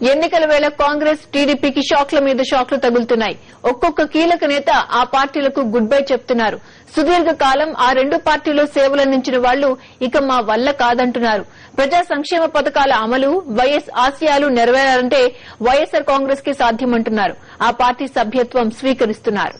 ఎన్నికల వేళ కాంగ్రెస్ టీడీపీకి షాక్ల మీద షాక్లు తగులుతున్నాయి. ఒక్కొక్క కీలక నేత ఆ పార్టీలకు గుడ్ బై చెప్తున్నారు. సుదీర్ఘకాలం ఆ రెండు పార్టీలో సేవలందించిన వాళ్లు ఇక మా వల్ల కాదంటున్నారు. ప్రజా సంక్షేమ పథకాల అమలు, వైఎస్ ఆశయాలు నెరవేరాలంటే వైఎస్సార్ కాంగ్రెస్ కి సాధ్యమంటున్నారు. ఆ పార్టీ సభ్యత్వం స్వీకరిస్తున్నారు.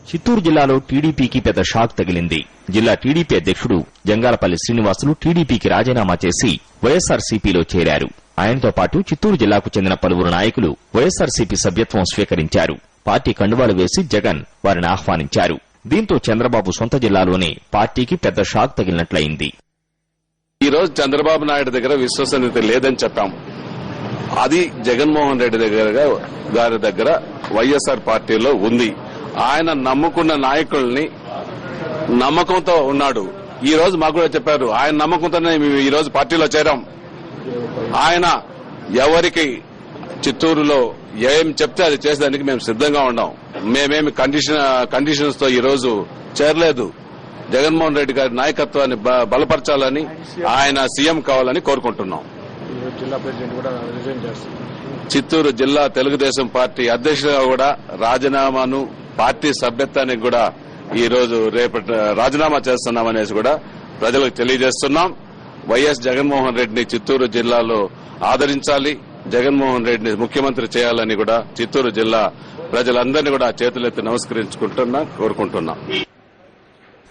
చిత్తూరు జిల్లాలో టీడీపీకి పెద్ద షాక్ తగిలింది. జిల్లా టీడీపీ అధ్యకుడు జంగాలపల్లి శ్రీనివాసులు టీడీపీకి రాజీనామా చేసి వైఎస్సార్సీపీలో చేరారు. ఆయనతో పాటు చిత్తూరు జిల్లాకు చెందిన పలువురు నాయకులు వైఎస్సార్సీపీ సభ్యత్వం స్వీకరించారు. పార్టీ కండువాలు వేసి జగన్ వారిని ఆహ్వానించారు. దీంతో చంద్రబాబు సొంత జిల్లాలోనే పార్టీకి పెద్ద షాక్ తగిలినట్లయింది. ఈ రోజు చంద్రబాబు నాయుడు దగ్గర విశ్వసనీయత లేదని చెప్పాం. అది జగన్మోహన్ రెడ్డి గారి దగ్గర వైఎస్సార్ పార్టీలో ఉంది. ఆయన నమ్ముకున్న నాయకుల్ని నమ్మకంతో ఉన్నాడు. ఈ రోజు మాకు కూడా చెప్పారు, ఆయన నమ్మకంతోనే మేము ఈ రోజు పార్టీలో చేరాం. ఆయన ఎవరికి చిత్తూరులో ఏం చెప్తే అది చేసేదానికి మేము సిద్దంగా ఉన్నాం. మేమేమి కండిషన్స్ తో ఈ రోజు చేరలేదు. జగన్మోహన్ రెడ్డి గారి నాయకత్వాన్ని బలపరచాలని, ఆయన సీఎం కావాలని కోరుకుంటున్నాం. చిత్తూరు జిల్లా తెలుగుదేశం పార్టీ అధ్యక్షుడిగా కూడా రాజీనామాను, పార్టీ సభ్యత్వానికి కూడా ఈ రోజు రేపటి రాజీనామా చేస్తున్నామనేసి కూడా ప్రజలకు తెలియజేస్తున్నాం. వైఎస్ జగన్మోహన్ రెడ్డిని చిత్తూరు జిల్లాలో ఆదరించాలి, జగన్మోహన్ రెడ్డిని ముఖ్యమంత్రి చేయాలని కూడా చిత్తూరు జిల్లా ప్రజలందరినీ కూడా చేతులెత్తి కోరుకుంటున్నాం.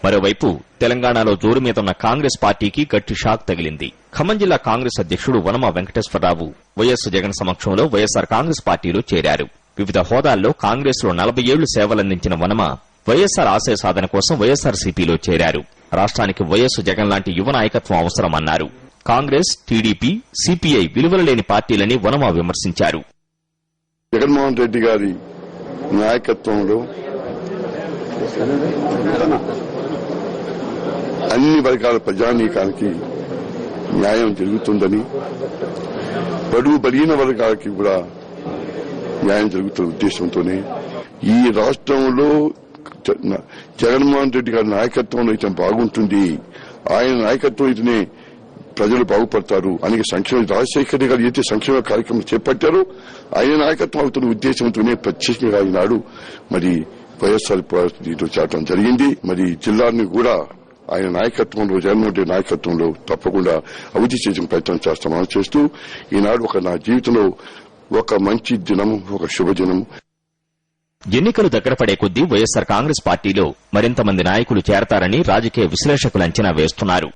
మరోవైపు తెలంగాణలో జోరు మీదున్న కాంగ్రెస్ పార్టీకి గట్టి షాక్ తగిలింది. ఖమ్మం జిల్లా కాంగ్రెస్ అధ్యకుడు వనమ వెంకటేశ్వరరావు వైఎస్ జగన్ సమక్షంలో వైఎస్సార్ కాంగ్రెస్ పార్టీలో చేరారు. వివిధ హోదాల్లో కాంగ్రెస్ లో 40 ఏళ్లు సేవలందించిన వనమ వైఎస్సార్ ఆశయ సాధన కోసం వైఎస్సార్సీపీలో చేరారు. రాష్ట్రానికి వైఎస్ జగన్ లాంటి యువ నాయకత్వం అవసరమన్నారు. కాంగ్రెస్, టీడీపీ, సిపిఐ విలువలు లేని పార్టీలని వనమ విమర్శించారు. జగన్మోహన్ రెడ్డి గారి నాయకత్వంలో అన్ని వర్గాల ప్రజానీకానికి న్యాయం జరుగుతుందని, బడుగు బలిగిన వర్గాలకి కూడా న్యాయం జరుగుతున్న ఉద్దేశంతోనే ఈ రాష్ట్రంలో జగన్మోహన్ రెడ్డి గారి నాయకత్వంలో అయితే బాగుంటుంది, ఆయన నాయకత్వం అయితేనే ప్రజలు బాగుపడతారు అనేక సంక్షేమ, రాజశేఖర రెడ్డి గారు అయితే సంక్షేమ కార్యక్రమం చేపట్టారో ఆయన నాయకత్వం అవుతున్న ఉద్దేశంతోనే ప్రత్యేకంగా ఈనాడు మరి వైఎస్సార్ పార్టీలో చేరడం జరిగింది. మరి జిల్లాని కూడా ఆయన నాయకత్వంలో, జగన్మోహన్ రెడ్డి నాయకత్వంలో తప్పకుండా అభివృద్ధి చేసిన ప్రయత్నం చేస్తామని చేస్తూ ఈనాడు నా జీవితంలో ఒక మంచి దినం, ఒక శుభదినం. ఎన్నికలు దగ్గర పడే కొద్దీ వైఎస్సార్ కాంగ్రెస్ పార్టీలో మరింత మంది నాయకులు చేరతారని రాజకీయ విశ్లేషకులు అంచనా వేస్తున్నారు.